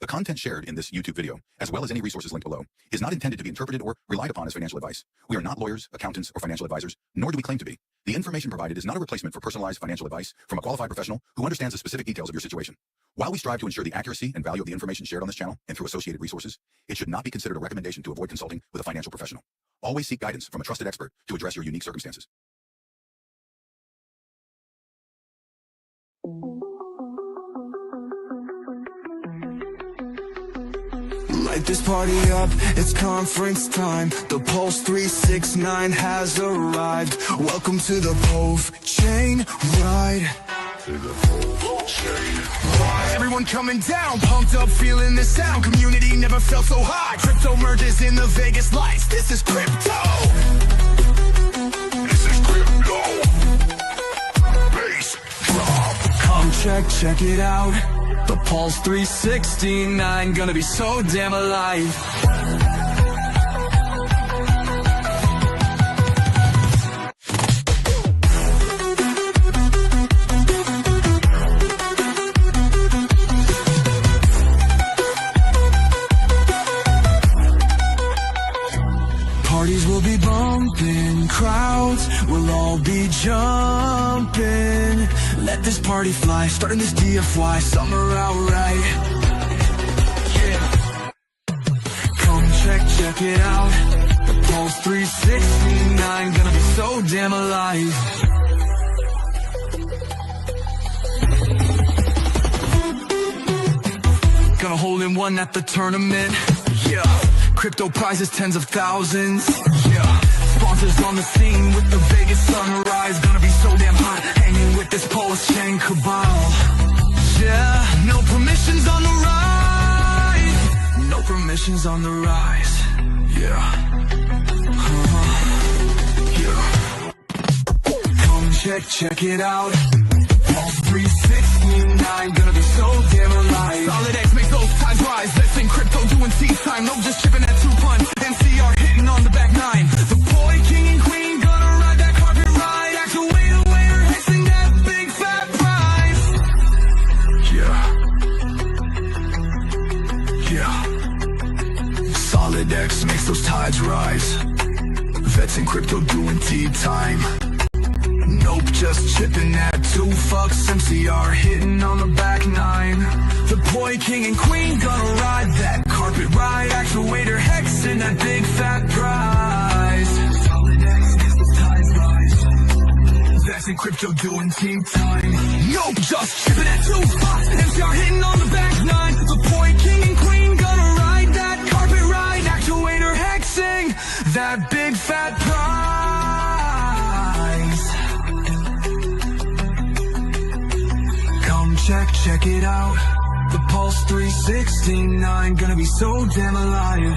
The content shared in this YouTube video, as well as any resources linked below, is not intended to be interpreted or relied upon as financial advice. We are not lawyers, accountants, or financial advisors, nor do we claim to be. The information provided is not a replacement for personalized financial advice from a qualified professional who understands the specific details of your situation. While we strive to ensure the accuracy and value of the information shared on this channel and through associated resources, it should not be considered a recommendation to avoid consulting with a financial professional. Always seek guidance from a trusted expert to address your unique circumstances. Light this party up, it's conference time. The Pulse 369 has arrived. Welcome to the PulseChain ride. Everyone coming down, pumped up, feeling the sound. Community never felt so high. Crypto merges in the Vegas lights. This is crypto. This is crypto. Bass drop. Come check it out. The Pulse 369, gonna be so damn alive. Parties will be bumping, crowds will all be jumping. Let this party fly, starting this DFY, summer outright. Yeah. Come check it out. The Pulse 369, gonna be so damn alive. Gonna hold in one at the tournament. Yeah. Crypto prizes, tens of thousands. Yeah. Sponsors on the scene with the Vegas sunrise. Gonna be so damn hot, hanging with this PulseChain cabal. Yeah, no permissions on the rise. No permissions on the rise. Yeah. Yeah. Come check it out. Pulse 369, gonna be so damn alive. Solid X makes those tides rise. Let's sing crypto doing tea time. No just chipping at 2 pun. NCR hitting on the back 9. The boy, king and queen, gonna ride that carpet ride. Actual waiter, hexing that big fat prize. Yeah. Solid X makes those tides rise. Vets in crypto doing tea time. Nope, just chipping at 2 fucks. MCR hitting on the back 9. The boy, king and queen, gonna ride that carpet ride. Actuator hexing that big fat prize. Solid X makes the tides rise. That's in crypto doing team time. Nope, just chipping at 2 fucks. MCR hitting on the back 9. The boy, king and queen, gonna ride that carpet ride. Actuator hexing that big fat prize. Check it out. The Pulse 369, gonna be so damn alive.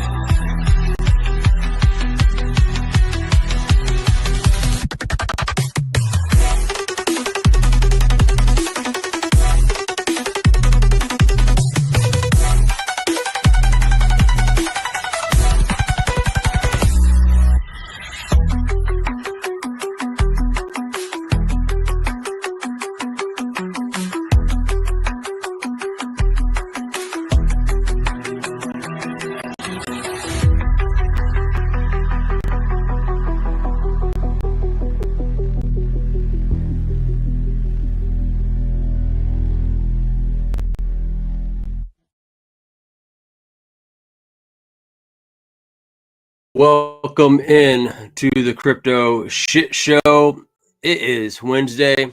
Welcome in to the crypto shit show. It is Wednesday.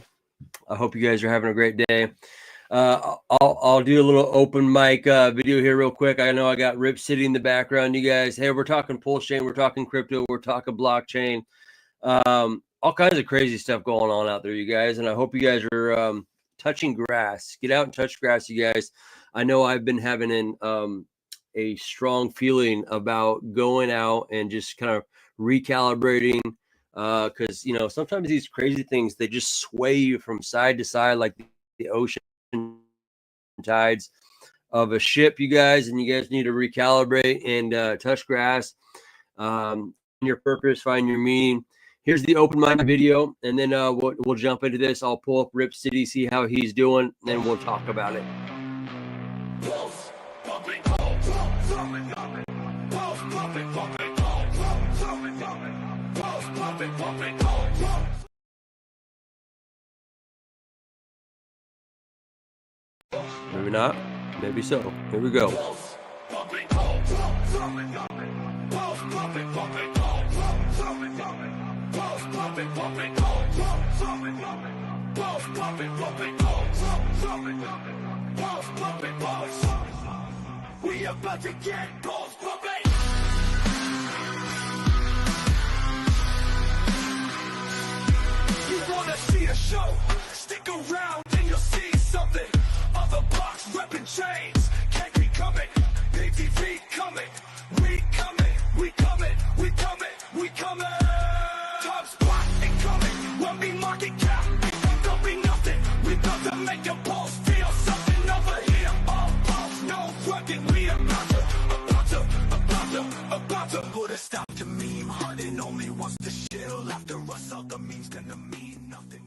I hope you guys are having a great day. I'll do a little open mic video here real quick. I know I got Rip City in the background, you guys. Hey, we're talking PulseChain, we're talking crypto, we're talking blockchain. All kinds of crazy stuff going on out there, you guys. And I hope you guys are touching grass. Get out and touch grass, you guys. I know I've been having a strong feeling about going out and just kind of recalibrating because, you know, sometimes these crazy things, they just sway you from side to side like the ocean tides of a ship, you guys, and you guys need to recalibrate and touch grass, find your purpose, find your meaning. Here's the open mic video, and then we'll jump into this. I'll pull up Rip City, see how he's doing, and then we'll talk about it. Pulse, pumping Maybe not. Maybe so. Here we go. We about to get balls pumping. You wanna see a show? Stick around and you'll see something. Other blocks repping chains. Can't be coming. ATV coming. We coming. We coming. We coming. We coming. Top spot incoming. When we market cap, don't be nothing. We about to make a pulse feel something over here. No rugged. We about to put a stop to meme hunting. Only wants to shill after us. All the memes gonna mean nothing.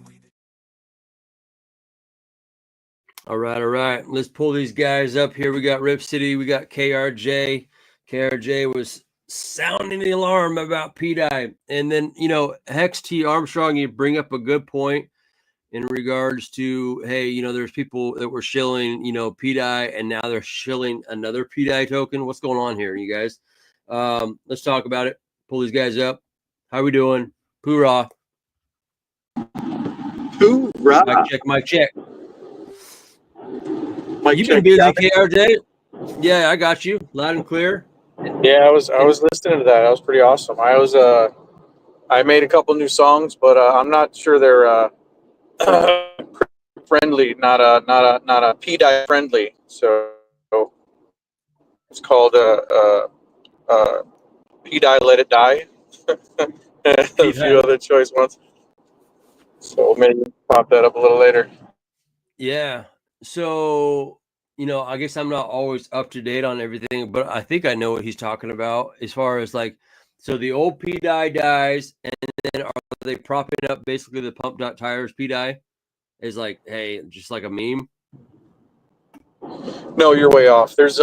All right. Let's pull these guys up here. We got Rip City. We got KRJ. KRJ was sounding the alarm about PDI. And then, Hex T Armstrong, you bring up a good point in regards to, hey, there's people that were shilling, PDI, and now they're shilling another PDI token. What's going on here, you guys? Let's talk about it. Pull these guys up. How we doing? Hoorah. Hoorah. Mic check. Mike, You've been busy, KRJ. Yeah, I got you loud and clear. Yeah, I was listening to that. That was pretty awesome. I made a couple new songs, but I'm not sure they're friendly, not a PDI friendly. So it's called PDI Let It Die. A few other choice ones. So maybe pop that up a little later. Yeah. So, I guess I'm not always up to date on everything, but I think I know what he's talking about as far as so the old PDI dies, and then are they propping up basically the pump.tires PDI is hey, just like a meme? No, you're way off. There's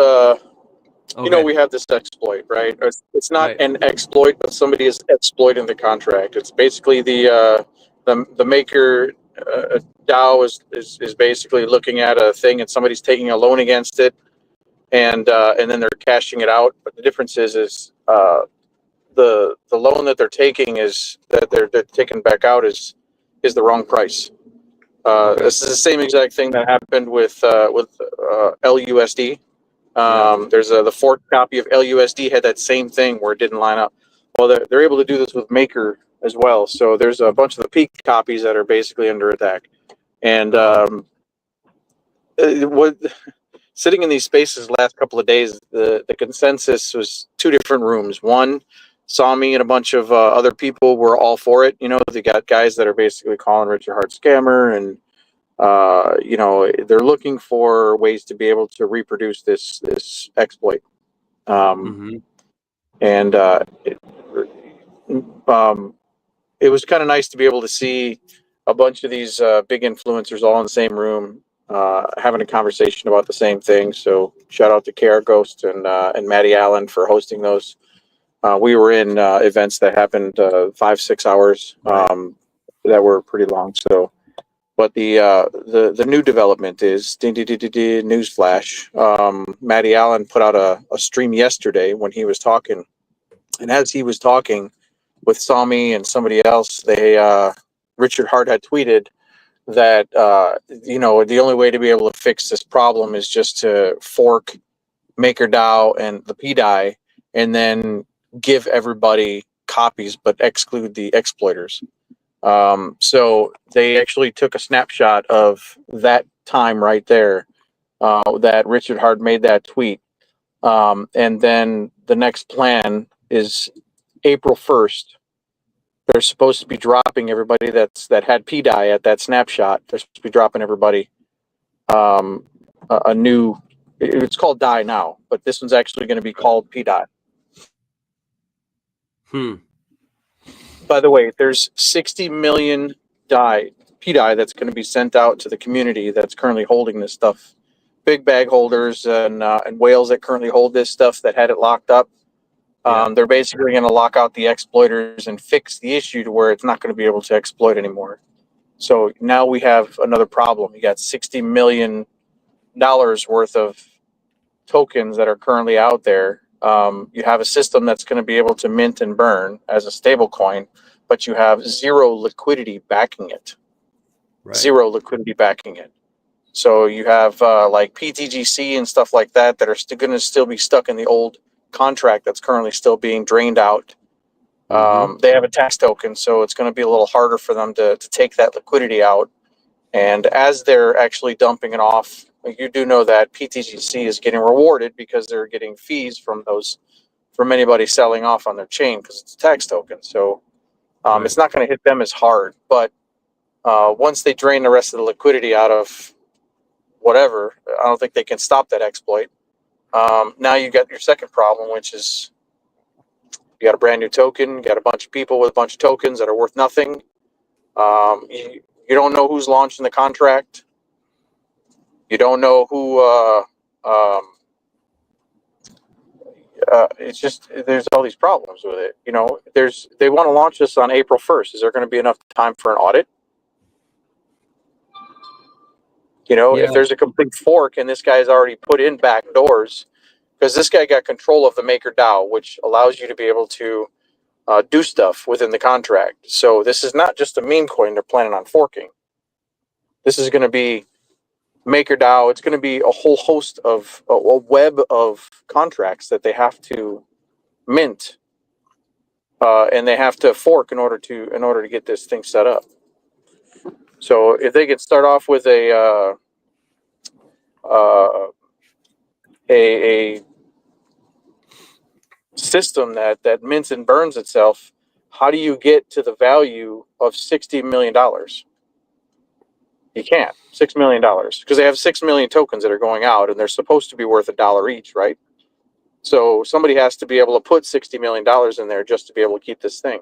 we have this exploit, right? It's not an exploit, but somebody is exploiting the contract. It's basically the maker DAO is basically looking at a thing, and somebody's taking a loan against it, and then they're cashing it out. But the difference is the loan that they're taking that they're taking back out is the wrong price. This is the same exact thing that happened with LUSD. There's the forked copy of LUSD had that same thing where it didn't line up. Well, they're able to do this with Maker as well. So there's a bunch of the peak copies that are basically under attack. And sitting in these spaces the last couple of days, the consensus was two different rooms. One, Sami and a bunch of other people were all for it. They got guys that are basically calling Richard Hart scammer, and they're looking for ways to be able to reproduce this exploit. And it was kind of nice to be able to see a bunch of these big influencers all in the same room, having a conversation about the same thing. So shout out to KR Ghost and Maddie Allen for hosting those. We were in events that happened 5-6 hours that were pretty long. So, but the new development is newsflash. Maddie Allen put out a stream yesterday when he was talking, and as he was talking with Sami and somebody else, Richard Hart had tweeted that the only way to be able to fix this problem is just to fork MakerDAO and the PDI, and then give everybody copies but exclude the exploiters. So they actually took a snapshot of that time right there that Richard Hart made that tweet, and then the next plan is April 1st. They're supposed to be dropping everybody that had PDI at that snapshot. They're supposed to be dropping everybody a new. It's called DAI now, but this one's actually going to be called PDI. By the way, there's 60 million PDI that's going to be sent out to the community that's currently holding this stuff big bag holders and whales that currently hold this stuff that had it locked up. They're basically going to lock out the exploiters and fix the issue to where it's not going to be able to exploit anymore. So now we have another problem. You got $60 million worth of tokens that are currently out there. You have a system that's going to be able to mint and burn as a stable coin, but you have zero liquidity backing it. Right. Zero liquidity backing it. So you have like PTGC and stuff like that that are going to still be stuck in the old contract that's currently still being drained out. They have a tax token, so it's going to be a little harder for them to take that liquidity out. And as they're actually dumping it off, you do know that PTGC is getting rewarded because they're getting fees from anybody selling off on their chain because it's a tax token. So it's not going to hit them as hard. But once they drain the rest of the liquidity out of whatever, I don't think they can stop that exploit. Now you got your second problem, which is you got a brand new token, you got a bunch of people with a bunch of tokens that are worth nothing. You don't know who's launching the contract. You don't know who. It's just there's all these problems with it. You know, they want to launch this on April 1st. Is there going to be enough time for an audit? You know, if there's a complete fork and this guy's already put in back doors, because this guy got control of the MakerDAO, which allows you to be able to do stuff within the contract. So this is not just a meme coin they're planning on forking. This is going to be MakerDAO. It's going to be a whole host of a web of contracts that they have to mint, and they have to fork in order to get this thing set up. So if they could start off with a system that mints and burns itself, how do you get to the value of $60 million? You can't. $6 million, because they have 6 million tokens that are going out, and they're supposed to be worth $1 each, right? So somebody has to be able to put $60 million in there just to be able to keep this thing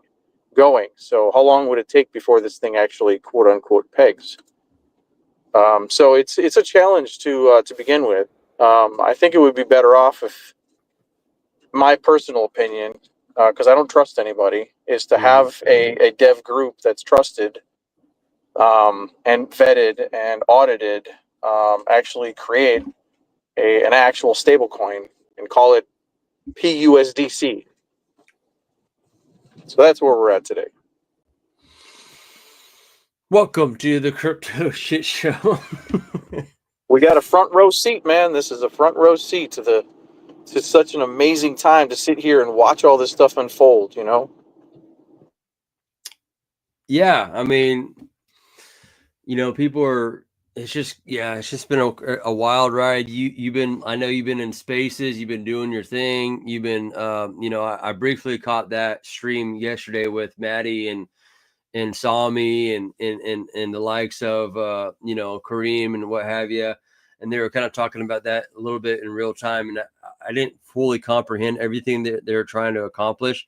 going. So how long would it take before this thing actually quote unquote pegs? So it's a challenge to begin with. I think it would be better off if, my personal opinion, because I don't trust anybody, is to have a dev group that's trusted and vetted and audited, actually create an actual stable coin and call it PUSDC. So that's where we're at today. Welcome to the Crypto Shit Show. We got a front row seat, man. This is a front row seat to such an amazing time to sit here and watch all this stuff unfold, you know? Yeah, I mean, you know, it's just been a wild ride. I know you've been in spaces, you've been doing your thing. You've been, I briefly caught that stream yesterday with Maddie and Sami and the likes of, Kareem and what have you. And they were kind of talking about that a little bit in real time. And I didn't fully comprehend everything that they're trying to accomplish.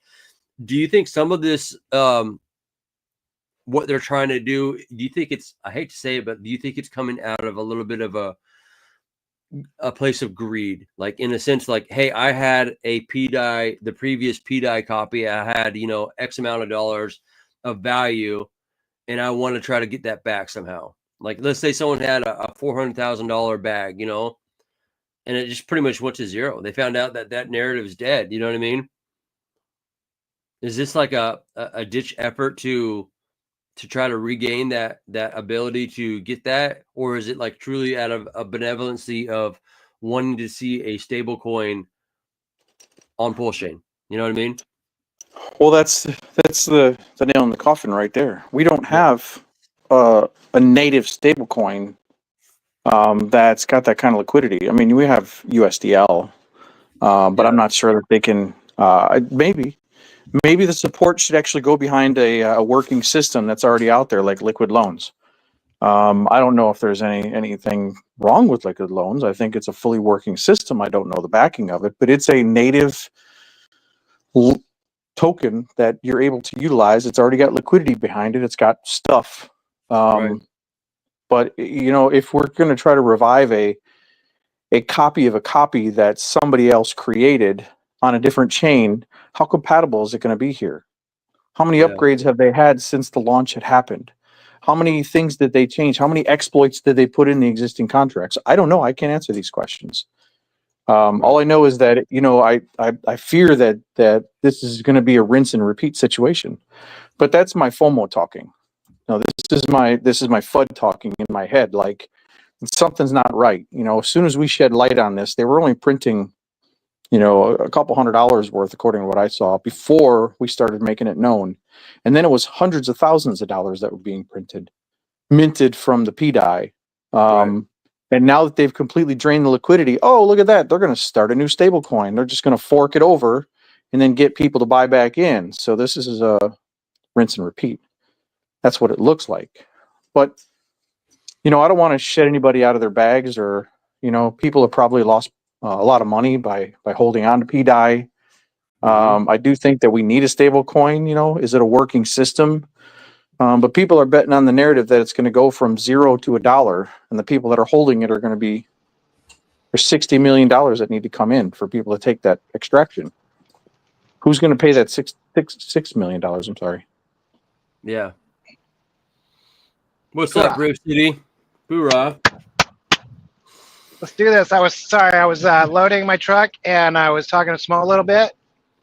Do you think some of this, what they're trying to do, do you think I hate to say it, but do you think it's coming out of a little bit of a place of greed? Like, in a sense, like, hey, I had a PDI, the previous PDI copy, I had, X amount of dollars of value, and I want to try to get that back somehow. Like, let's say someone had a $400,000 bag, and it just pretty much went to zero. They found out that narrative is dead. You know what I mean? Is this like a ditch effort to try to regain that ability to get that? Or is it like truly out of a benevolency of wanting to see a stable coin on PulseChain? You know what I mean? Well, that's the nail in the coffin right there. We don't have a native stablecoin that's got that kind of liquidity. I mean, we have USDL, but I'm not sure that they can. Maybe the support should actually go behind a working system that's already out there, like liquid loans. I don't know if there's anything wrong with liquid loans. I think it's a fully working system. I don't know the backing of it, but it's a native token that you're able to utilize. It's already got liquidity behind it. It's got stuff. Right. But if we're going to try to revive a a copy of a copy that somebody else created on a different chain, how compatible is it going to be here? How many upgrades have they had since the launch had happened? How many things did they change? How many exploits did they put in the existing contracts? I don't know. I can't answer these questions. All I know is that, you know, I fear that this is going to be a rinse and repeat situation. But that's my FOMO talking. No, this is my FUD talking in my head. Like, something's not right. You know, as soon as we shed light on this, they were only printing, you know, a couple $100 worth, according to what I saw, before we started making it known. And then it was hundreds of thousands of dollars that were being minted from the PDI. Right. And now that they've completely drained the liquidity, oh, look at that. They're going to start a new stable coin. They're just going to fork it over and then get people to buy back in. So this is a rinse and repeat. That's what it looks like. But, you know, I don't want to shed anybody out of their bags, or, you know, people have probably lost a lot of money by holding on to PDI. I do think that we need a stable coin. You know, is it a working system? But people are betting on the narrative that it's going to go from $0 to $1, and the people that are holding it are going to be, there's $60 million that need to come in for people to take that extraction. Who's going to pay that $6 million? I'm sorry. Yeah. What's up, Brave City? Hoorah. Let's do this. I was loading my truck and I was talking to Smo a little bit.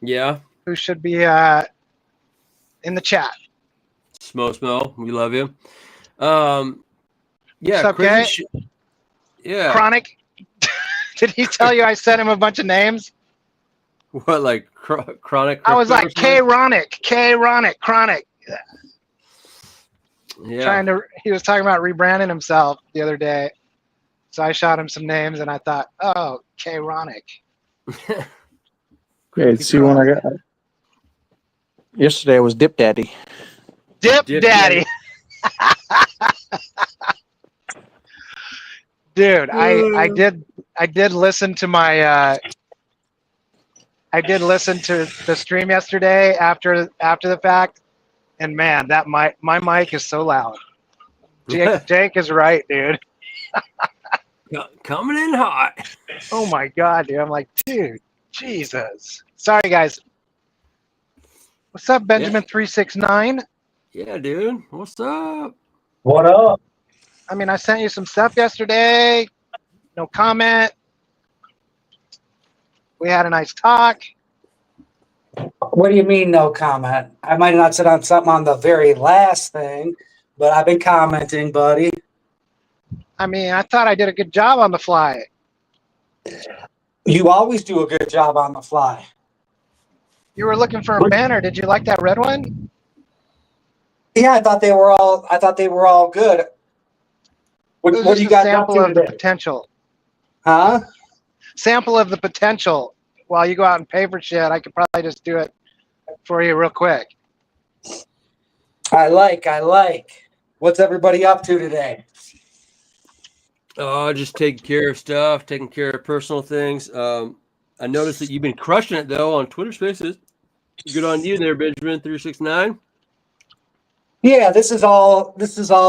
Yeah. Who should be in the chat. Smo, we love you. Yeah. What's up, crazy yeah. Chronic. Did he tell you I sent him a bunch of names? What, like Chronic? I was like, K-Ronic, Chronic. Yeah. He was talking about rebranding himself the other day. So I shot him some names and I thought, oh, K-Ronic. Okay, see when I got. Yesterday I was Dip Daddy. Dip Daddy. Dude, I did listen to my I did listen to the stream yesterday after the fact, and man, that my mic is so loud. Jake is right, dude. Coming in hot. Oh my god, dude. I'm like, dude, Jesus. Sorry, guys. What's up, Benjamin369? Yeah, dude. What's up? What up? I mean, I sent you some stuff yesterday. No comment. We had a nice talk. What do you mean, no comment? I might not sit on something on the very last thing, but I've been commenting, buddy. I mean, I thought I did a good job on the fly. You always do a good job on the fly. You were looking for a banner. Did you like that red one? Yeah, I thought they were all good. What do you got? Sample of the potential. Huh? Sample of the potential. While you go out and pay for shit, I could probably just do it for you real quick. I like. What's everybody up to today? Oh, just taking care of stuff, taking care of personal things. I noticed that you've been crushing it though on Twitter Spaces. Good on you there, Benjamin369. Yeah, this is all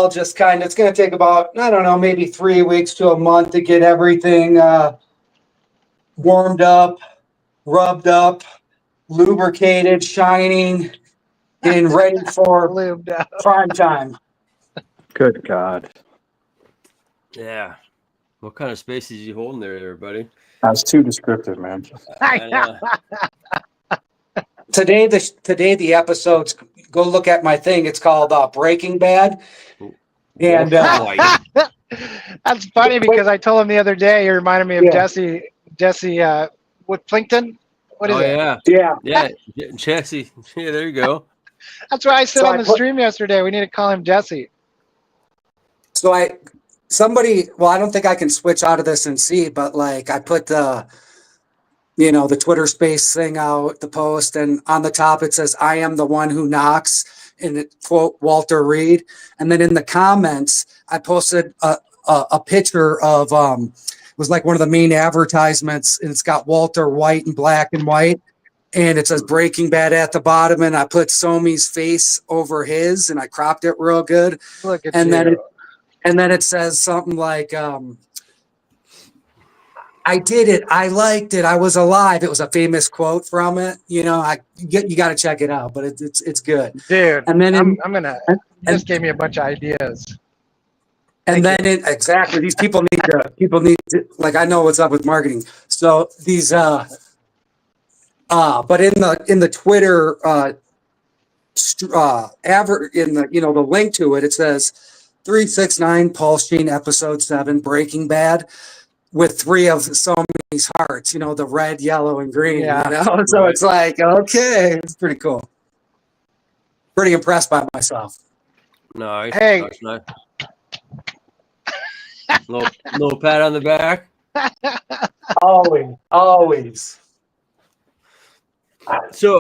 just kind of, it's going to take about, I don't know, maybe 3 weeks to a month to get everything warmed up, rubbed up, lubricated, shining, and ready for prime time. Good God. Yeah. What kind of space is you holding there, buddy? That's too descriptive, man. Today the episodes, go look at my thing. It's called Breaking Bad. And that's funny because I told him the other day, you reminded me of Jesse Whitflington. What is it? Yeah, Jesse. Yeah, there you go. That's why I said on the stream yesterday, we need to call him Jesse. So I don't think I can switch out of this and see, but like I put the Twitter space thing out, the post, and on the top it says, I am the one who knocks, and it quote Walter Reed. And then in the comments, I posted a picture of, it was like one of the main advertisements, and it's got Walter White in black and white, and it says Breaking Bad at the bottom, and I put Somi's face over his, and I cropped it real good. Look at and you. then it says something like, I did it. I liked it. I was alive. It was a famous quote from it. You know, you got to check it out, but it's good. Dude, And then I'm gonna. and, You just gave me a bunch of ideas. and then exactly these people need to like, I know what's up with marketing. So these but in the Twitter in the, you know, the link to it, it says 369 PulseChain episode 7 Breaking Bad, with 3 of Somi's hearts, you know, the red, yellow, and green. Yeah. You know? So Right. it's like, okay, it's pretty cool. Pretty impressed by myself. Nice. Hey. Nice. little pat on the back. Always. So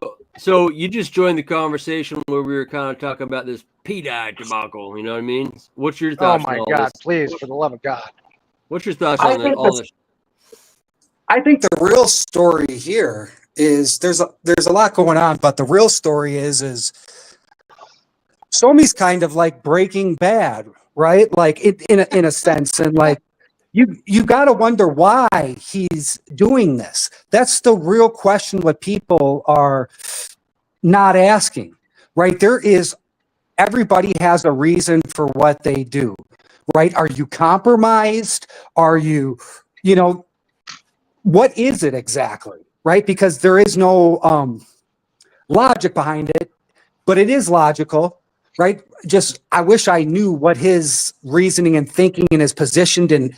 you just joined the conversation where we were kind of talking about this P-dye debacle. You know what I mean? What's your Oh thoughts? my on all God! this? Please, for the love of God. What's your thoughts on all this? I think the real story here is there's a lot going on, but the real story is Somi's kind of like Breaking Bad, right? Like in a sense, and like you got to wonder why he's doing this. That's the real question. What people are not asking, right? Everybody has a reason for what they do, right? Are you compromised? Are you, you know, what is it exactly, right? Because there is no logic behind it, but it is logical, right? Just, I wish I knew what his reasoning and thinking and his positioned and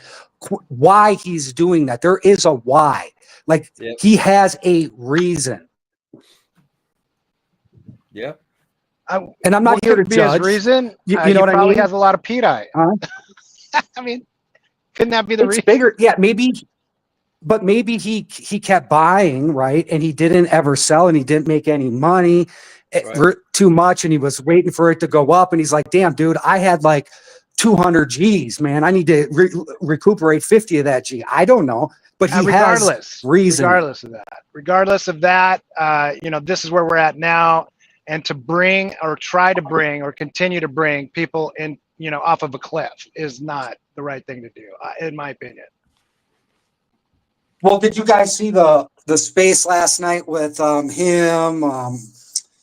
why he's doing that. There is a why. Like, Yep. He has a reason. Yeah. And I'm not What here to could be judge. his reason? You know he what I probably mean? has a lot of P-dye. Huh? I mean, couldn't that be the It's reason? bigger. Yeah, maybe. But maybe he kept buying, right? And he didn't ever sell and he didn't make any money too much. And he was waiting for it to go up. And he's like, damn, dude, I had like 200 G's, man. I need to recuperate 50 of that G. I don't know. But he has reason. Regardless of that, you know, this is where we're at now. And to bring or try to bring or continue to bring people in, you know, off of a cliff is not the right thing to do, in my opinion. Well, did you guys see the space last night with him?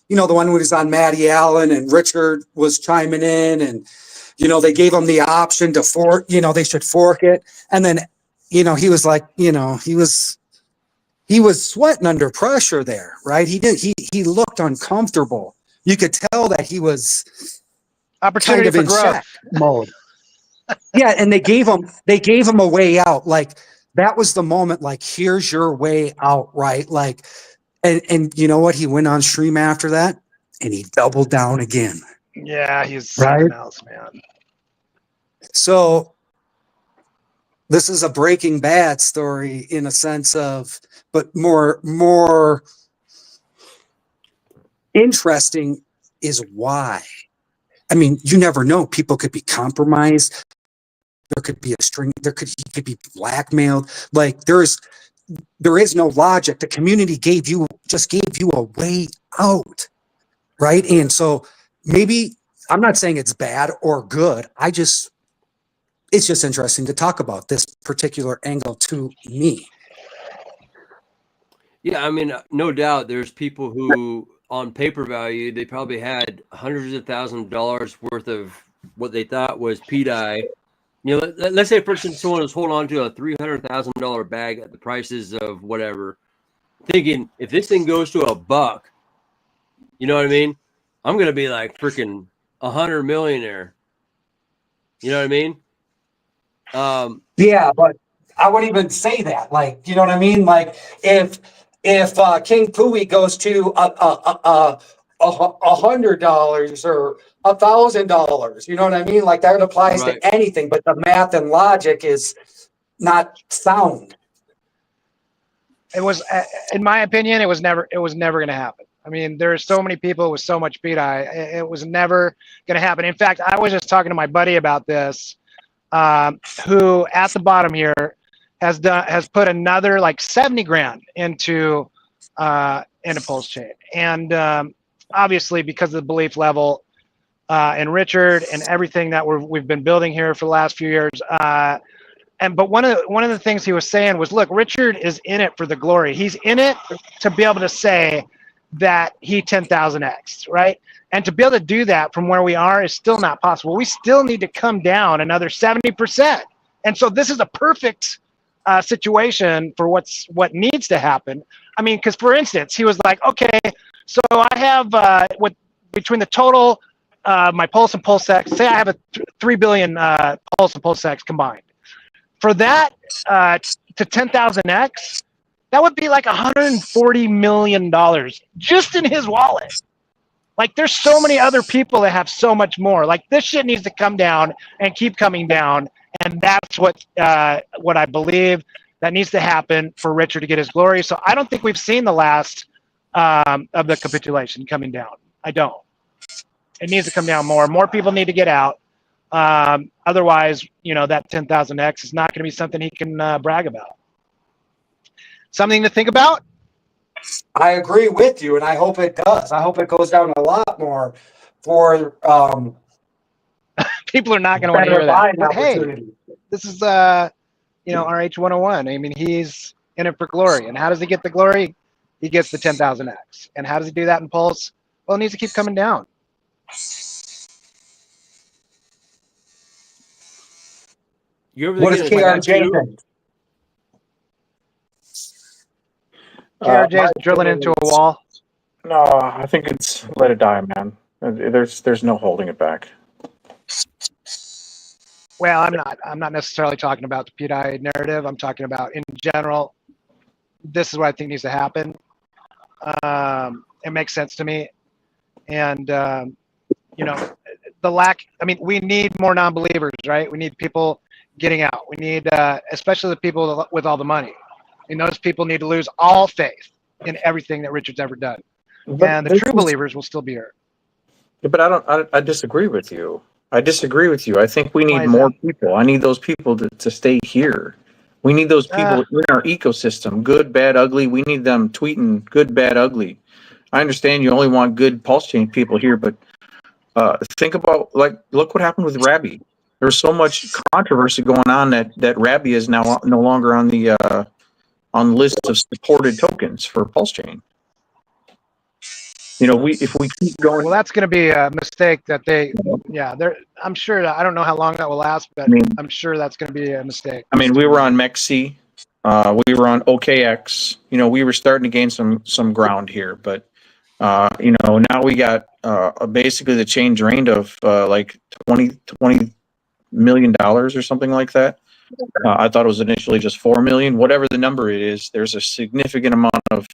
You know, the one who was on Matty Allen and Richard was chiming in, and you know, they gave him the option to fork. You know, they should fork it, and then, you know, he was like, you know, he was sweating under pressure there, right? He looked uncomfortable. You could tell that he was Opportunity kind of for in growth check mode. Yeah, and they gave him a way out. Like, that was the moment. Like, here's your way out, right? Like, and you know what? He went on stream after that, and he doubled down again. Yeah, he's something else, man. So this is a Breaking Bad story in a sense of, but more interesting is why. I mean, you never know. People could be compromised. There could be he could be blackmailed. Like, there is no logic. The community gave you a way out, right? And so maybe, I'm not saying it's bad or good. It's just interesting to talk about this particular angle to me. Yeah, I mean, no doubt there's people who, on paper value, they probably had hundreds of thousands of dollars worth of what they thought was P-dye. You know, let's say, for instance, someone was holding on to a $300,000 bag at the prices of whatever, thinking, if this thing goes to $1, you know what I mean? I'm going to be like freaking 100 millionaire. You know what I mean? Yeah, but I wouldn't even say that. Like, you know what I mean? Like, if King Pooie goes to $100 or $1,000, you know what I mean? Like, that applies to anything, but the math and logic is not sound. It was, in my opinion, it was never going to happen. I mean, there are so many people with so much P-dye. It was never going to happen. In fact, I was just talking to my buddy about this, who at the bottom here has put another like 70 grand into PulseChain. And obviously, because of the belief level and Richard and everything that we've been building here for the last few years, but one of the things he was saying was, look, Richard is in it for the glory. He's in it to be able to say that he 10,000x, right? And to be able to do that from where we are is still not possible. We still need to come down another 70%. And so this is a perfect situation for what needs to happen. I mean, because for instance, he was like, okay, so I have between the total my Pulse and PulseX, say I have a 3 billion Pulse and PulseX combined. For that to 10,000x, that would be like $140 million just in his wallet. Like, there's so many other people that have so much more. Like, this shit needs to come down and keep coming down, and that's what I believe that needs to happen for Richard to get his glory. So I don't think we've seen the last of the capitulation coming down. I don't. It needs to come down more. More people need to get out. Otherwise, that 10,000x is not going to be something he can brag about. Something to think about. I agree with you, and I hope it does. I hope it goes down a lot more for people are not going to want to hear that. But hey, opportunity. this is RH 101. I mean, he's in it for glory. And how does he get the glory? He gets the 10,000x. And how does he do that in Pulse? Well, it needs to keep coming down. What does KRJ think? KRJ's drilling into a wall. No, I think it's let it die, man. There's no holding it back. Well, I'm not necessarily talking about the PDI narrative. I'm talking about in general. This is what I think needs to happen. It makes sense to me, and the lack. I mean, we need more non-believers, right? We need people getting out. We need, especially the people with all the money. And those people need to lose all faith in everything that Richard's ever done. And the true believers will still be here. Yeah, but I disagree with you. I think we need more people. I need those people to stay here. We need those people in our ecosystem, good, bad, ugly. We need them tweeting good, bad, ugly. I understand you only want good PulseChain people here, but think about, look what happened with Rabby. There's so much controversy going on that Rabby is now no longer on the list of supported tokens for PulseChain. If we keep going, well, that's going to be a mistake that I'm sure that, I don't know how long that will last, but I'm sure that's going to be a mistake. I mean, we were on MEXC, we were on OKX. We were starting to gain some ground here, but now we got basically the chain drained of like $20 million or something like that. I thought it was initially just 4 million. Whatever the number it is, there's a significant amount of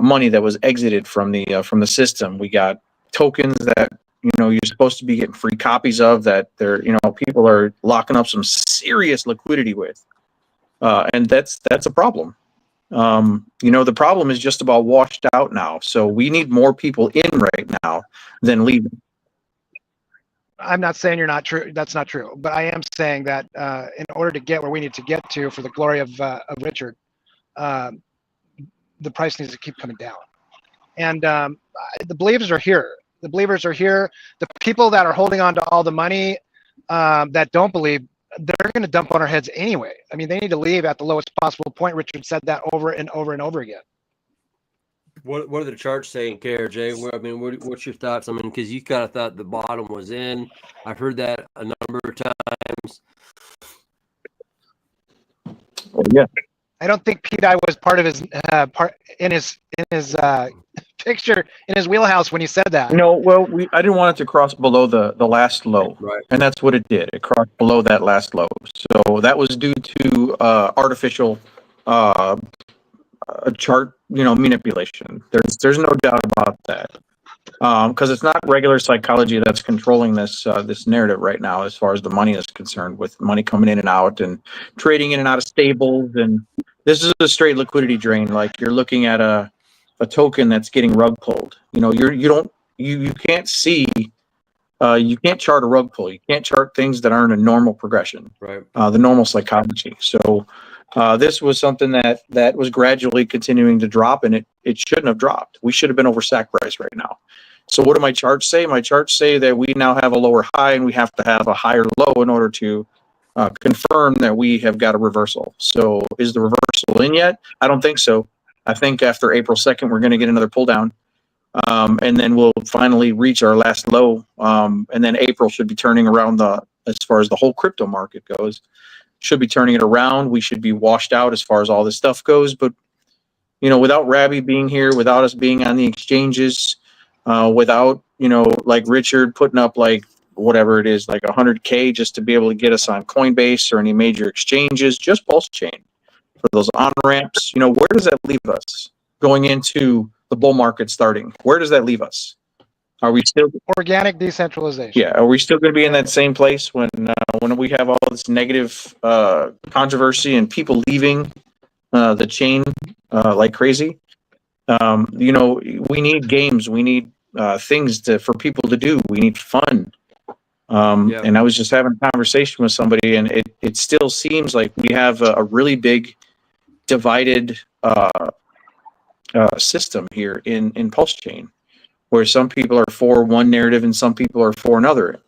money that was exited from the system. We got tokens that you're supposed to be getting free copies of that people are locking up some serious liquidity with, and that's a problem. The problem is just about washed out now. So we need more people in right now than leaving. I'm not saying you're not true. That's not true. But I am saying that in order to get where we need to get to for the glory of Richard, the price needs to keep coming down. And the believers are here. The believers are here. The people that are holding on to all the money that don't believe, they're going to dump on our heads anyway. I mean, they need to leave at the lowest possible point. Richard said that over and over and over again. What are the charts saying, KRJ? I mean, what's your thoughts? I mean, because you kind of thought the bottom was in. I've heard that a number of times. Well, yeah. I don't think PDI was part of his picture in his wheelhouse when he said that. No, well, I didn't want it to cross below the last low, right? And that's what it did. It crossed below that last low, so that was due to artificial chart, manipulation. There's no doubt about that, because it's not regular psychology that's controlling this narrative right now, as far as the money is concerned, with money coming in and out and trading in and out of stables, and this is a straight liquidity drain. Like, you're looking at a token that's getting rug pulled. You can't see, you can't chart a rug pull. You can't chart things that aren't a normal progression, right? The normal psychology. So this was something that was gradually continuing to drop, and it shouldn't have dropped. We should have been over sack price right now. So what do my charts say? My charts say that we now have a lower high and we have to have a higher low in order to confirm that we have got a reversal. So is the reversal in yet? I don't think so. I think after April 2nd, we're going to get another pull down. And then we'll finally reach our last low. And then April should be turning around as far as the whole crypto market goes, should be turning it around. We should be washed out as far as all this stuff goes. But, without Rabbi being here, without us being on the exchanges, without, like Richard putting up like whatever it is, like 100K just to be able to get us on Coinbase or any major exchanges, just PulseChain for those on ramps. Where does that leave us going into the bull market starting? Where does that leave us? Are we still Organic decentralization? Yeah. Are we still going to be in that same place when we have all this negative controversy and people leaving the chain like crazy? We need games. We need things for people to do. We need fun. And I was just having a conversation with somebody, and it still seems like we have a really big divided system here in PulseChain, where some people are for one narrative and some people are for another.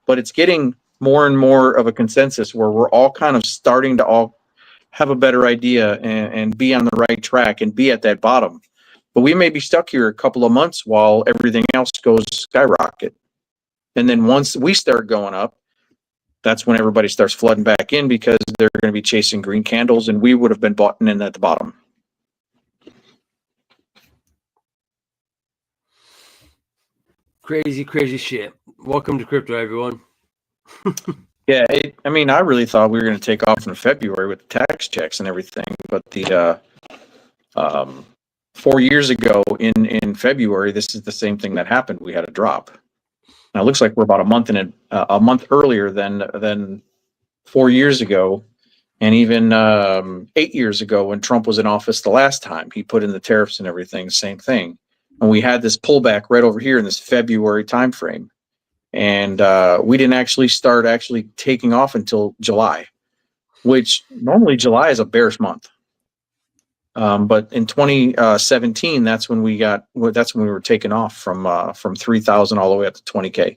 But it's getting more and more of a consensus where we're all kind of starting to all have a better idea and be on the right track and be at that bottom. But we may be stuck here a couple of months while everything else goes skyrocket. And then once we start going up, that's when everybody starts flooding back in because they're going to be chasing green candles, and we would have been bought in at the bottom. Crazy shit. Welcome to crypto, everyone. Yeah, I really thought we were going to take off in February with the tax checks and everything, but the 4 years ago in February, this is the same thing that happened. We had a drop. Now it looks like we're about a month earlier than 4 years ago, and even 8 years ago when Trump was in office the last time. He put in the tariffs and everything, same thing. And we had this pullback right over here in this February timeframe, and we didn't actually start taking off until July, which normally July is a bearish month. But in 2017, that's when we were taking off from 3,000 all the way up to 20K.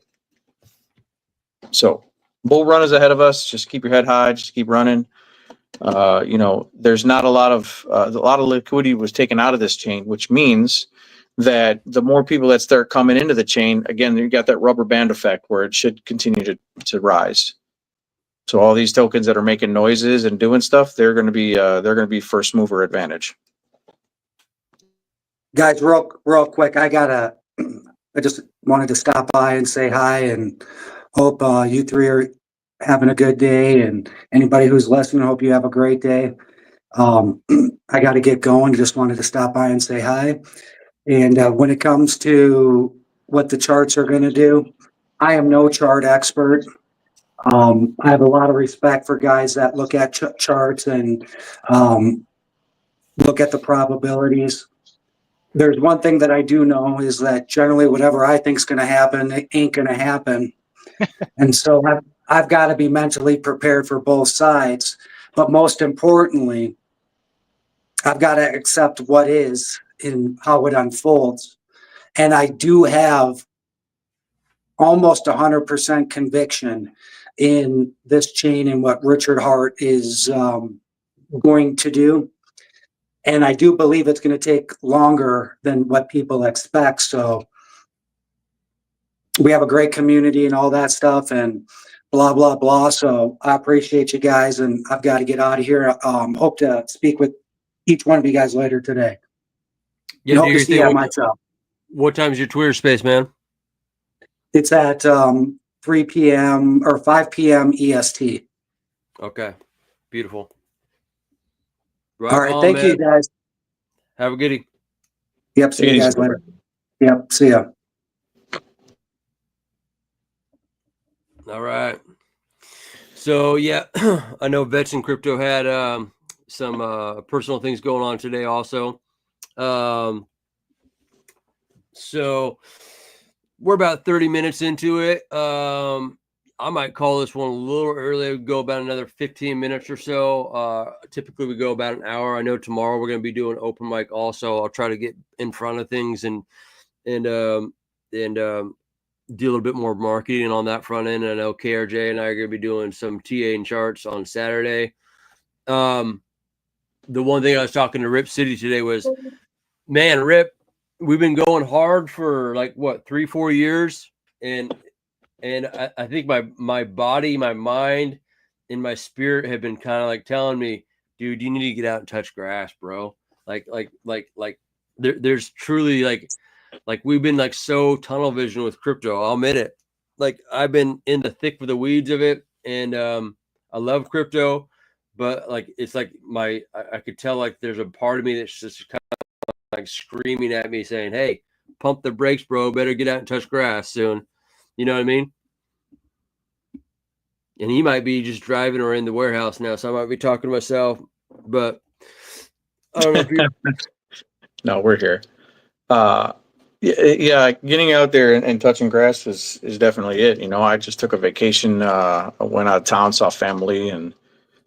So bull run is ahead of us. Just keep your head high. Just keep running. There's not a lot of liquidity was taken out of this chain, which means that the more people that start coming into the chain, again, you got that rubber band effect where it should continue to rise. So all these tokens that are making noises and doing stuff, they're going to be first mover advantage. Guys, real quick, I just wanted to stop by and say hi and hope you three are having a good day, and anybody who's listening, hope you have a great day. I got to get going. Just wanted to stop by and say hi. And when it comes to what the charts are going to do, I am no chart expert. I have a lot of respect for guys that look at charts and look at the probabilities. There's one thing that I do know is that generally whatever I think is going to happen, it ain't going to happen. And so I've got to be mentally prepared for both sides. But most importantly, I've got to accept what is and how it unfolds. And I do have almost 100% conviction in this chain and what Richard Hart is going to do. And I do believe it's going to take longer than what people expect. So we have a great community and all that stuff and blah, blah, blah. So I appreciate you guys, and I've got to get out of here. Hope to speak with each one of you guys later today. Yeah, hope to see you myself. What time is your Twitter space, man? It's at 3 p.m. or 5 p.m. EST. Okay, beautiful. Right all right, on, thank you guys. Have a goodie. Yep, see you guys later. Yep, see ya. All right. So yeah, I know Vets in Crypto had some personal things going on today also. So we're about 30 minutes into it. I might call this one a little early. We go about another 15 minutes or so. Typically we go about an hour. I know tomorrow we're going to be doing open mic also. I'll try to get in front of things and do a little bit more marketing on that front end. And I know KRJ and I are going to be doing some TA and charts on Saturday. The one thing I was talking to Rip City today was, man, Rip, we've been going hard for like what, 3-4 years. And I think my body, my mind, and my spirit have been kind of like telling me, dude, you need to get out and touch grass, bro. Like there's truly like we've been like so tunnel vision with crypto. I'll admit it. Like I've been in the thick of the weeds of it, and I love crypto, but like it's like I could tell like there's a part of me that's just kind of like screaming at me saying, "Hey, pump the brakes, bro. Better get out and touch grass soon." You know what I mean? And he might be just driving or in the warehouse now, so I might be talking to myself. But I don't know if you. No, we're here. Yeah, getting out there and touching grass is definitely it. You know, I just took a vacation, I went out of town, saw family, and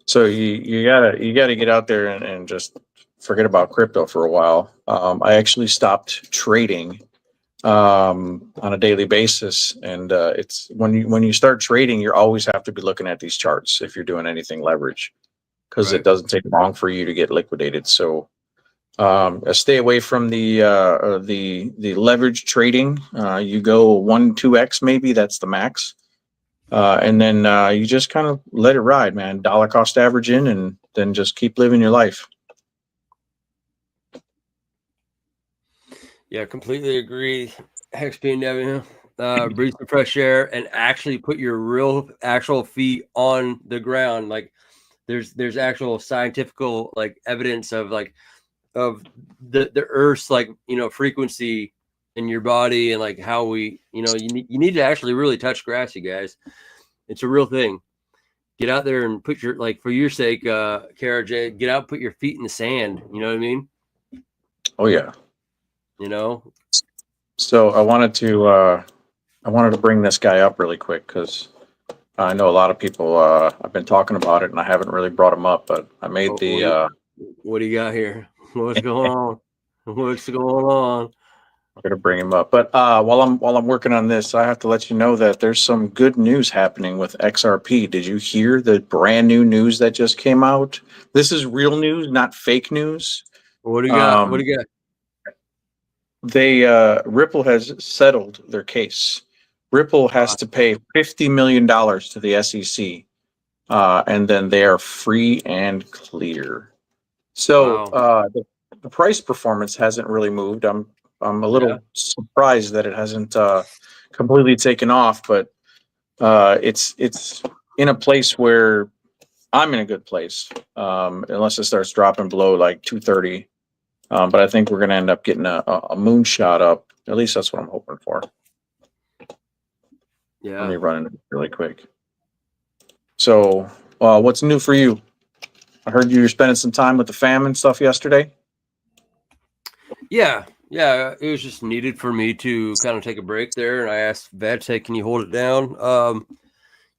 so you gotta get out there and just forget about crypto for a while. I actually stopped trading on a daily basis, and it's when you start trading, you always have to be looking at these charts if you're doing anything leverage, because it doesn't take long for you to get liquidated. So stay away from the leverage trading. You go 1-2x maybe, that's the max, and then you just kind of let it ride, man. Dollar cost average in, and then just keep living your life. Yeah, completely agree. Hex PNW, breathe some fresh air and actually put your real actual feet on the ground. Like there's actual scientific like evidence of like of the Earth's like, you know, frequency in your body, and like how we, you know, you need to actually really touch grass, you guys. It's a real thing. Get out there and put your, like, for your sake, Kara J, get out, put your feet in the sand. You know what I mean? Oh yeah. You know. So I wanted to bring this guy up really quick because I know a lot of people I've been talking about it and I haven't really brought him up, but I made what do you got here? What's going on? What's going on? I'm gonna bring him up, but while I'm working on this, I have to let you know that there's some good news happening with XRP. Did you hear the brand new news that just came out? This is real news, not fake news. What do you got? What do you got? Ripple has settled their case. Ripple has to pay $50 million to the SEC, and then they are free and clear. So the price performance hasn't really moved. I'm a little surprised that it hasn't completely taken off, but it's in a place where I'm in a good place, unless it starts dropping below like 230. But I think we're going to end up getting a moonshot up. At least that's what I'm hoping for. Yeah. Let me run it really quick. So what's new for you? I heard you were spending some time with the fam and stuff yesterday. Yeah. It was just needed for me to kind of take a break there. And I asked Vets, hey, can you hold it down?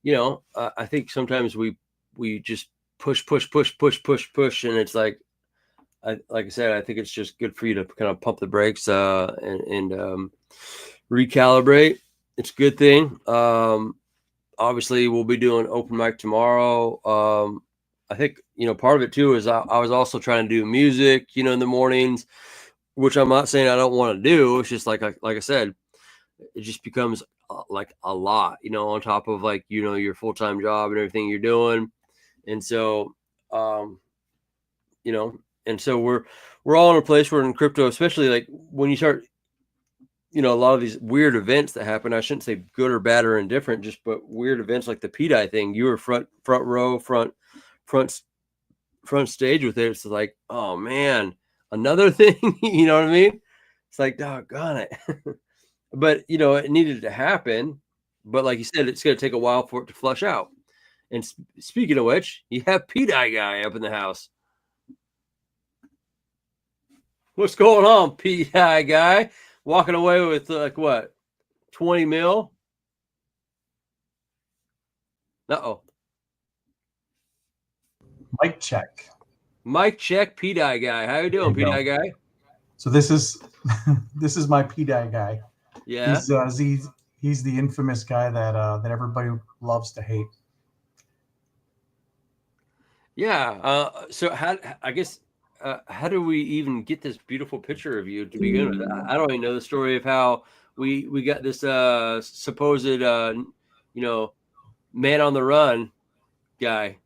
You know, I think sometimes we just push. And it's like I said, I think it's just good for you to kind of pump the brakes and recalibrate. It's a good thing. Obviously, we'll be doing open mic tomorrow. I think, you know, part of it too is I was also trying to do music, you know, in the mornings, which I'm not saying I don't want to do. It's just like I said, it just becomes like a lot, you know, on top of like, you know, your full-time job and everything you're doing. And so, you know, and so we're all in a place where in crypto, especially like when you start, you know, a lot of these weird events that happen. I shouldn't say good or bad or indifferent, just but weird events like the PDI thing. You were front row, front stage with it. It's like, oh man, another thing. You know what I mean? It's like, doggone it. But you know, it needed to happen. But like you said, it's going to take a while for it to flush out. And speaking of which, you have PDI guy up in the house. What's going on, PDI guy? Walking away with like what, 20 mil? Uh-oh. Mic check. Mic check, PDI guy. How you doing, PDI guy? So this is my PDI guy. Yeah. He's the infamous guy that everybody loves to hate. Yeah. So how do we even get this beautiful picture of you to begin with? I don't even know the story of how we got this supposed man on the run guy.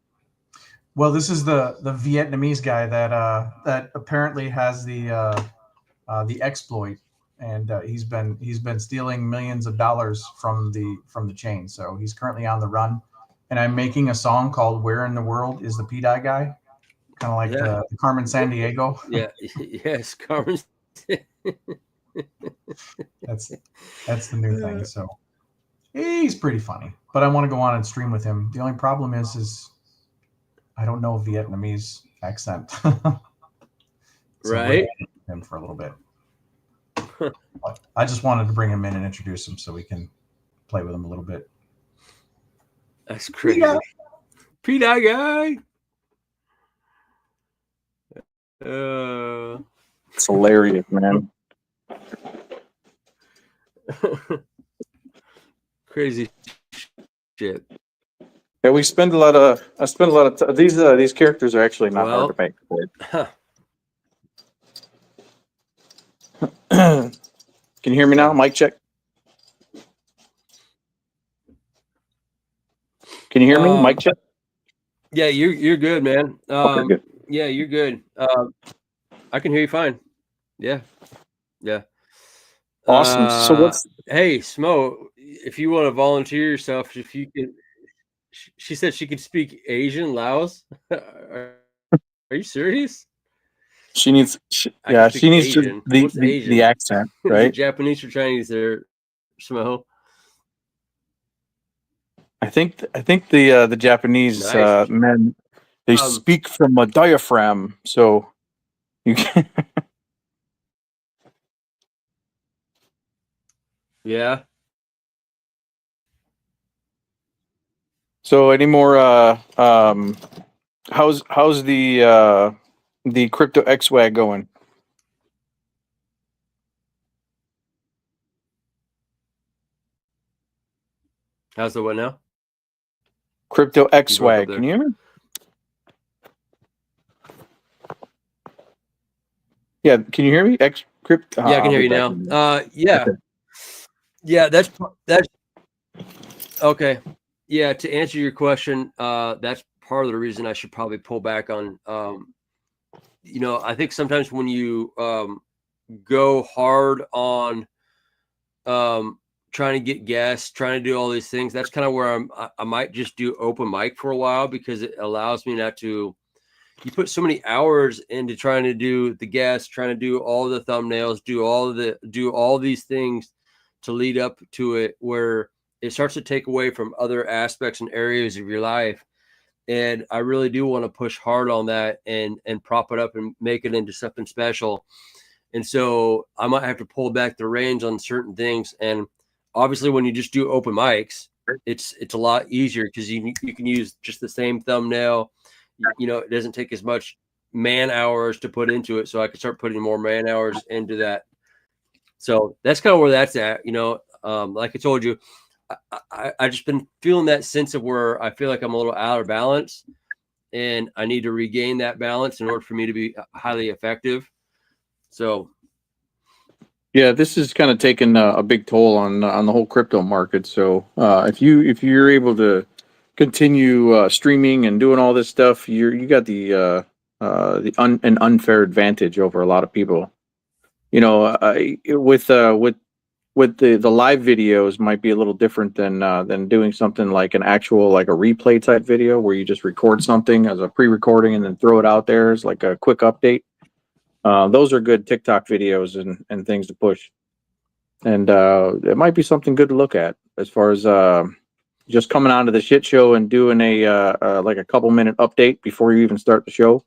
Well, this is the Vietnamese guy that apparently has the exploit, and he's been stealing millions of dollars from the chain. So he's currently on the run, and I'm making a song called "Where in the World is the P-Dye Guy?" Kind of like the Carmen Sandiego. Yeah. Yes, Carmen. That's the new thing. So he's pretty funny, but I want to go on and stream with him. The only problem is I don't know Vietnamese accent. So Right. him for a little bit. But I just wanted to bring him in and introduce him so we can play with him a little bit. That's crazy. P-Dye guy. It's hilarious, man. Crazy shit. Yeah, I spend a lot of these characters are actually not hard to make. Can you hear me now? Mic check. Can you hear me? Mic check. Yeah, you're good, man. Okay, good. Yeah, you're good. I can hear you fine. Yeah. Awesome. So hey, Smo, if you want to volunteer yourself, if you can. She said she could speak Asian, Laos. Are you serious? She needs Asian. the accent, right? Japanese or Chinese there, Smo? I think the Japanese men, they speak from a diaphragm, so you can. Yeah. So any more how's the crypto XWAG going? How's the what now? Crypto XWAG. Can you hear me? Yeah, can you hear me? Yeah, I can hear you now. Yeah. Okay. Yeah, that's okay. Yeah, to answer your question, that's part of the reason I should probably pull back on. I think sometimes when you go hard on trying to get guests, trying to do all these things, that's kind of where I might just do open mic for a while, because it allows me not to. You put so many hours into trying to do the guests, trying to do all the thumbnails, do all these things to lead up to it, where it starts to take away from other aspects and areas of your life. And I really do want to push hard on that and prop it up and make it into something special. And so I might have to pull back the reins on certain things. And obviously when you just do open mics, it's a lot easier, because you can use just the same thumbnail. It doesn't take as much man hours to put into it. So I can start putting more man hours into that. So that's kind of where that's at. Like I told you, I just been feeling that sense of where I feel like I'm a little out of balance, and I need to regain that balance in order for me to be highly effective. So, yeah, this is kind of taking a big toll on the whole crypto market. So, if you're able to continue streaming and doing all this stuff, you got an unfair advantage over a lot of people. With the live videos might be a little different than doing something like an actual, like a replay type video where you just record something as a pre-recording and then throw it out there as like a quick update. Those are good TikTok videos and things to push. And it might be something good to look at as far as just coming onto the shit show and doing like a couple minute update before you even start the show.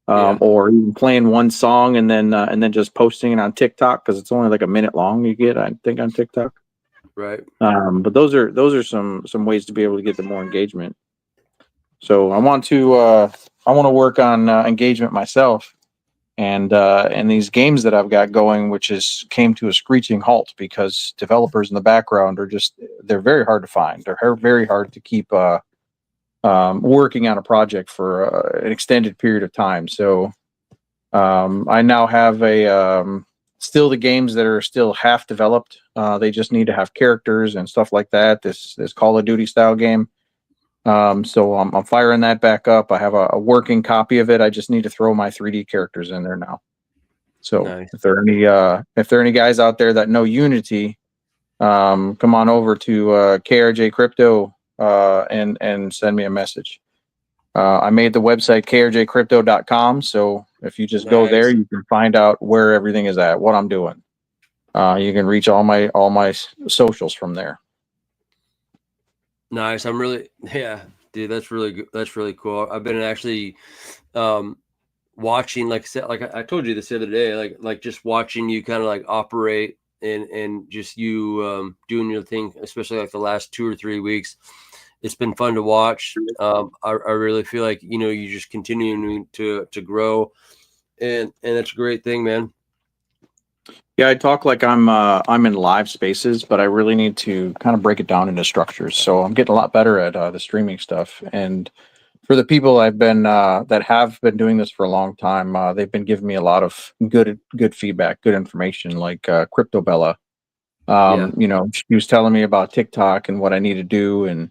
Or even playing one song and then just posting it on TikTok, because it's only like a minute long. You get, I think, on TikTok. Right. But those are some ways to be able to get the more engagement. So I want to work on engagement myself, And these games that I've got going, which is came to a screeching halt because developers in the background are they're very hard to find. They're very hard to keep working on a project for an extended period of time. So I now have still the games that are still half developed. They just need to have characters and stuff like that. This Call of Duty style game. So I'm firing that back up. I have a working copy of it. I just need to throw my 3D characters in there now. So Nice. if there are any guys out there that know Unity, come on over to KRJ Crypto and send me a message. I made the website krjcrypto.com. So if you just go there, you can find out where everything is at, what I'm doing. You can reach all my socials from there. Nice. Yeah, dude, that's really good. That's really cool. I've been actually watching, like I said, like I told you this the other day, like just watching you kind of like operate and just you doing your thing, especially like the last 2 or 3 weeks. It's been fun to watch. I really feel like, you just continuing to grow, and that's a great thing, man. Yeah, I talk like I'm in live spaces, but I really need to kind of break it down into structures. So I'm getting a lot better at the streaming stuff. And for the people I've been that have been doing this for a long time, they've been giving me a lot of good feedback, good information, like Crypto Bella. She was telling me about TikTok and what I need to do, and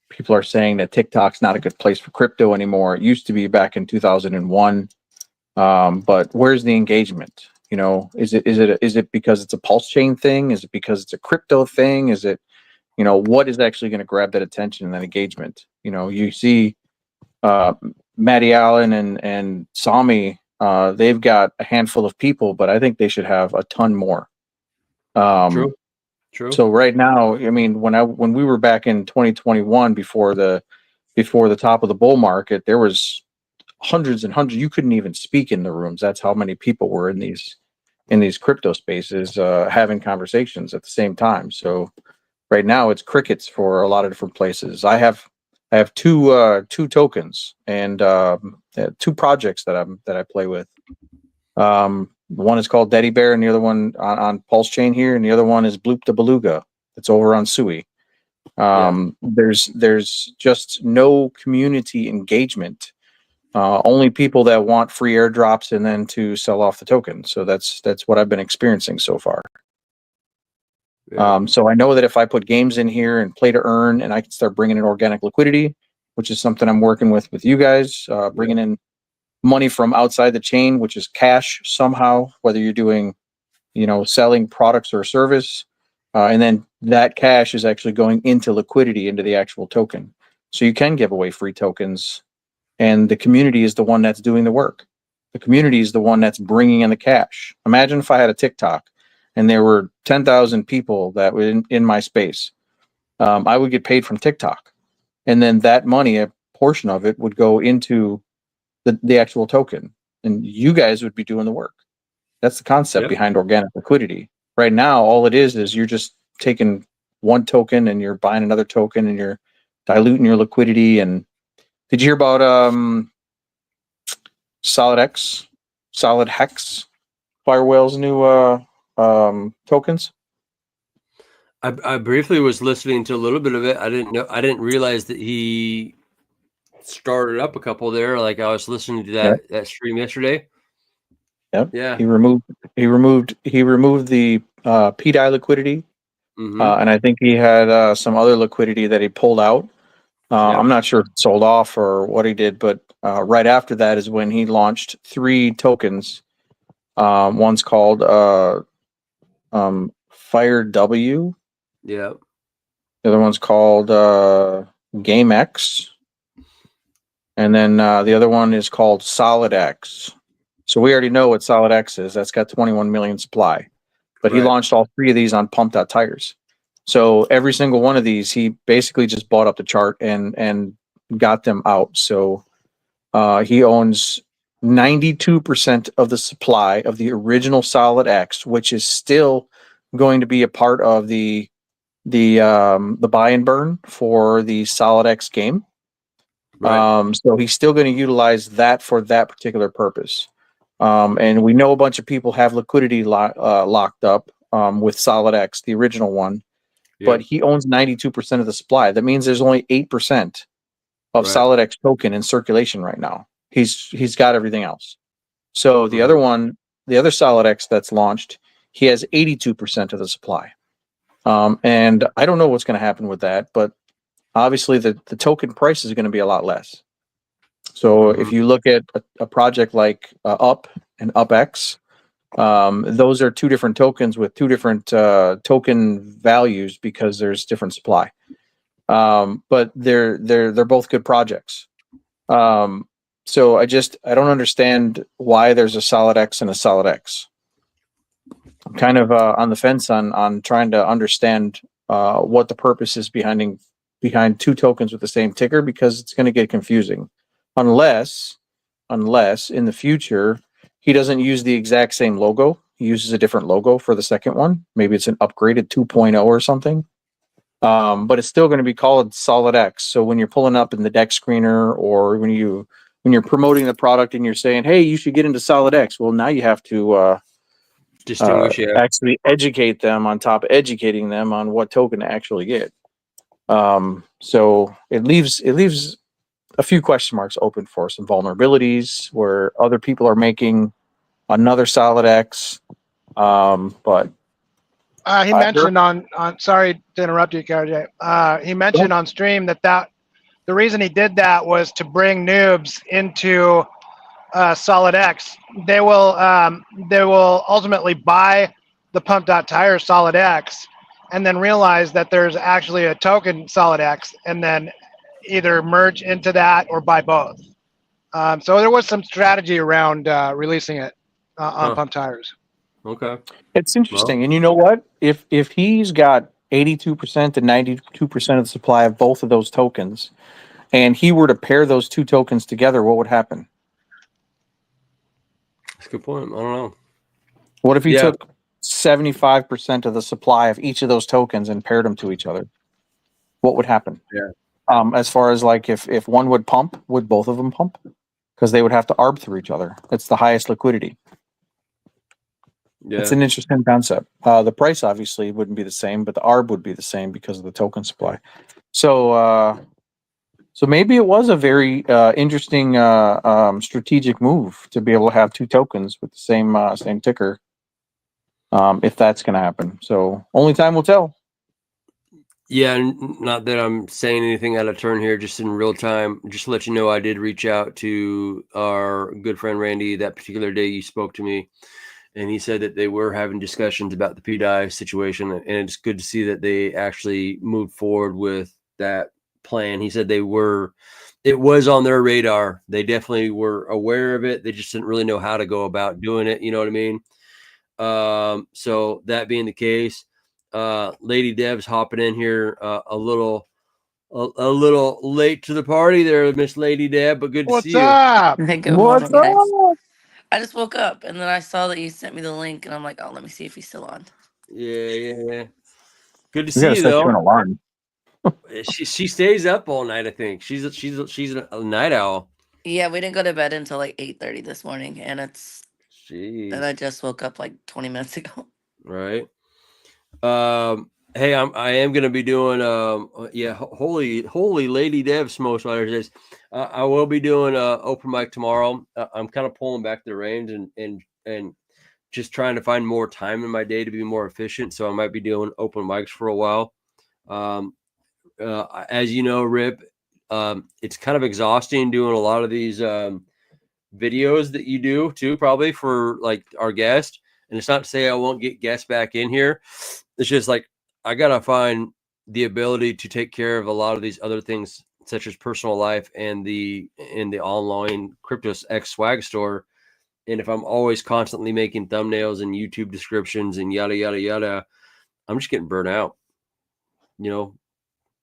people are saying that TikTok's not a good place for crypto anymore. It used to be back in 2001, but where's the engagement? Is it because it's a PulseChain thing? Is it because it's a crypto thing? Is it, what is actually going to grab that attention and that engagement? You see Matty Allen and Sami, they've got a handful of people, but I think they should have a ton more. True. So right now, I mean, when we were back in 2021, before the top of the bull market, there was hundreds and hundreds. You couldn't even speak in the rooms. That's how many people were in these crypto spaces having conversations at the same time. So right now it's crickets for a lot of different places. I have two tokens and 2 projects that I play with. One is called Daddy Bear, and the other one on PulseChain here, and the other one is Bloop the Beluga. It's over on Sui. There's just no community engagement. Only people that want free airdrops and then to sell off the token. So that's what I've been experiencing so far. Yeah. So I know that if I put games in here and play to earn, and I can start bringing in organic liquidity, which is something I'm working with you guys, bringing in money from outside the chain, which is cash somehow, whether you're doing, selling products or a service, and then that cash is actually going into liquidity, into the actual token. So you can give away free tokens, and the community is the one that's doing the work. The community is the one that's bringing in the cash. Imagine if I had a TikTok and there were 10,000 people that were in my space. I would get paid from TikTok, and then that money, a portion of it, would go into the actual token, and you guys would be doing the work. That's the concept behind organic liquidity. Right now, all it is you're just taking one token and you're buying another token and you're diluting your liquidity. And did you hear about Solid Hex, Firewhale's new tokens? I briefly was listening to a little bit of it. I didn't realize that he started up a couple there. Like I was listening to that stream yesterday. Yep. Yeah. He removed the PDI liquidity, and I think he had some other liquidity that he pulled out. I'm not sure if it sold off or what he did, but right after that is when he launched 3 tokens. One's called Fire W. Yeah. The other one's called Game X. And then the other one is called Solid X. So we already know what Solid X is. That's got 21 million supply. But he launched all 3 of these on pumped out tires. So every single one of these, he basically just bought up the chart and got them out. So he owns 92% of the supply of the original Solid X, which is still going to be a part of the buy and burn for the Solid X game. Right. So he's still going to utilize that for that particular purpose. And we know a bunch of people have liquidity locked up with SolidX, the original one, but he owns 92% of the supply. That means there's only 8% of SolidX token in circulation right now. He's got everything else. So the other one, the other SolidX that's launched, he has 82% of the supply. And I don't know what's going to happen with that, but obviously the token price is going to be a lot less. So if you look at a project like Up and UpX, those are two different tokens with two different token values because there's different supply. But they're both good projects. So I don't understand why there's a SolidX and a SolidX. I'm kind of on the fence on trying to understand what the purpose is behind two tokens with the same ticker, because it's going to get confusing. Unless in the future he doesn't use the exact same logo. He uses a different logo for the second one. Maybe it's an upgraded 2.0 or something. But it's still going to be called SolidX. So when you're pulling up in the deck screener, or when you're promoting the product and you're saying, hey, you should get into SolidX, well, now you have to distinguish, actually educate them on top of educating them on what token to actually get. So it leaves a few question marks open for some vulnerabilities where other people are making another SolidX. But he mentioned on sorry to interrupt you, KRJ. He mentioned on stream that the reason he did that was to bring noobs into SolidX. They will ultimately buy the Pump.Tire SolidX and then realize that there's actually a token SolidX, and then either merge into that or buy both. So there was some strategy around releasing it on Pump Tires. Okay. It's interesting. And you know what? If he's got 82% to 92% of the supply of both of those tokens, and he were to pair those two tokens together, what would happen? That's a good point. I don't know. What if he took 75% of the supply of each of those tokens and paired them to each other? What would happen? Yeah. As far as like if one would pump, would both of them pump? Because they would have to arb through each other. It's the highest liquidity. Yeah. It's an interesting concept. The price obviously wouldn't be the same, but the arb would be the same because of the token supply. So maybe it was a very interesting strategic move to be able to have two tokens with the same ticker. If that's going to happen, so only time will tell. Yeah, not that I'm saying anything out of turn here, just in real time. Just to let you know, I did reach out to our good friend Randy that particular day you spoke to me, and he said that they were having discussions about the PDI situation, and it's good to see that they actually moved forward with that plan. He said it was on their radar. They definitely were aware of it. They just didn't really know how to go about doing it. You know what I mean? So that being the case, Lady Dev's hopping in here a little late to the party there, Miss Lady Deb, but good to see you. What's up? Hey, good morning, guys. I just woke up and then I saw that you sent me the link, and I'm like, oh, let me see if he's still on. Yeah. Good to see you though. An alarm. She stays up all night. I think she's a night owl. Yeah, we didn't go to bed until like 8:30 this morning, and and I just woke up like 20 minutes ago. Right. Hey, I am gonna be doing holy Lady Dev Smoke Sliders. I will be doing open mic tomorrow. I'm kind of pulling back the reins and just trying to find more time in my day to be more efficient. So I might be doing open mics for a while. As you know, Rip, it's kind of exhausting doing a lot of these videos that you do too, probably for like our guest. And it's not to say I won't get guests back in here. It's just like I gotta find the ability to take care of a lot of these other things, such as personal life and the online PLSX swag store. And if I'm always constantly making thumbnails and YouTube descriptions and yada yada yada, I'm just getting burnt out. You know,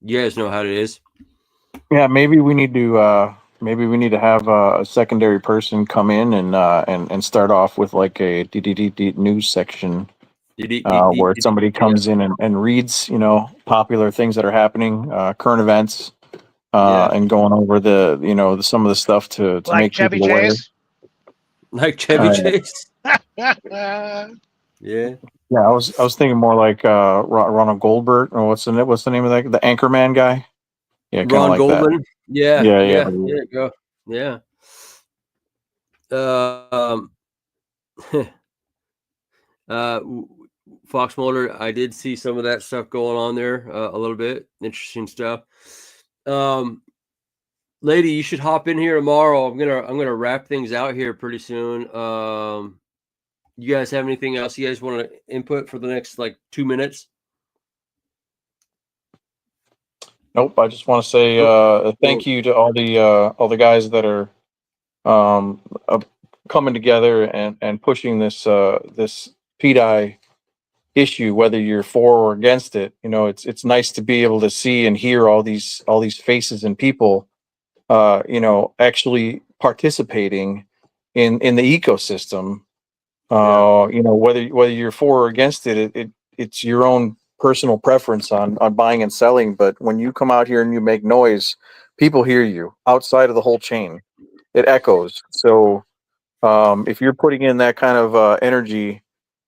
you guys know how it is. Yeah, maybe we need to have a secondary person come in and start off with like a news section where somebody comes in and reads, popular things that are happening, current events, and going over some of the stuff to like make Chevy people aware. Chase. Like Chevy Oh, Chase. Yeah. yeah, I was thinking more like Ronald Goldberg, or what's the name of that? The Anchorman guy. Yeah, kind of Ron like Goldman. that. Yeah. Yeah, Yeah. yeah. There you go. Yeah. Fox Mulder, I did see some of that stuff going on there a little bit. Interesting stuff. Lady, you should hop in here tomorrow. I'm gonna wrap things out here pretty soon. You guys have anything else you guys want to input for the next like 2 minutes? Nope. I just want to say thank you to all the guys that are coming together and pushing this this PDI issue, whether you're for or against it. You know, it's nice to be able to see and hear all these faces and people, you know, actually participating in the ecosystem. You know, whether you're for or against it, it's your own personal preference on buying and selling. But when you come out here and you make noise, people hear you outside of the whole chain. It echoes. So if you're putting in that kind of energy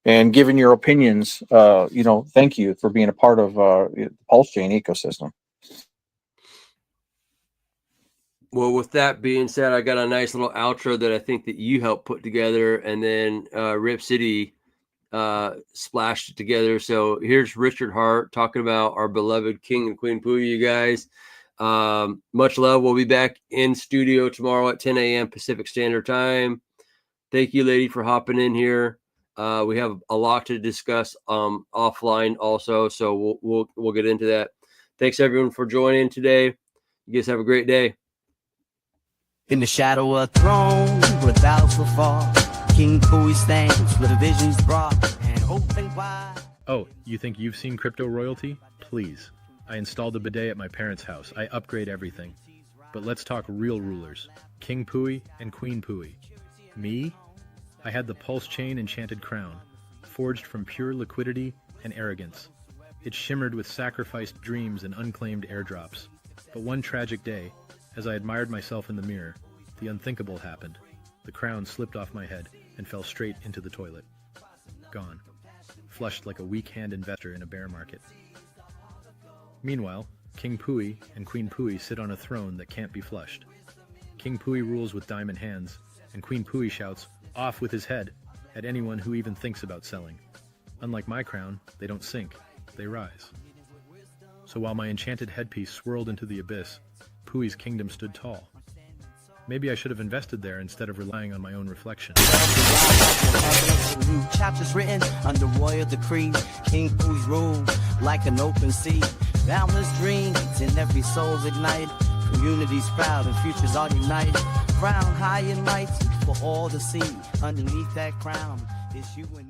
and giving your opinions, you know, thank you for being a part of the PulseChain ecosystem. Well, with that being said, I got a nice little outro that I think that you helped put together, and then Rip City splashed it together. So here's Richard Hart talking about our beloved King and Queen Pooie, you guys. Much love. We'll be back in studio tomorrow at 10 a.m. Pacific Standard Time. Thank you, lady, for hopping in here. We have a lot to discuss offline also, so we'll get into that. Thanks everyone for joining today. You guys have a great day. In the shadow of a throne, where thou's will fall, King Pooie stands with the visions brought and open wide. Oh, you think you've seen crypto royalty? Please. I installed a bidet at my parents' house. I upgrade everything. But let's talk real rulers. King Pooie and Queen Pooie. Me? I had the PulseChain enchanted crown, forged from pure liquidity and arrogance. It shimmered with sacrificed dreams and unclaimed airdrops. But one tragic day, as I admired myself in the mirror, the unthinkable happened. The crown slipped off my head and fell straight into the toilet. Gone. Flushed like a weak-hand investor in a bear market. Meanwhile, King Pooie and Queen Pooie sit on a throne that can't be flushed. King Pooie rules with diamond hands, and Queen Pooie shouts, "Off with his head," at anyone who even thinks about selling. Unlike my crown, they don't sink, they rise. So while my enchanted headpiece swirled into the abyss, Pooie's kingdom stood tall. Maybe I should have invested there instead of relying on my own reflection. New chapters written under royal decree. King Pooie's rule like an open sea. Boundless dreams in every soul's ignited. Communities proud and futures are united. Crown high and mighty for all to see. Underneath that crown is you and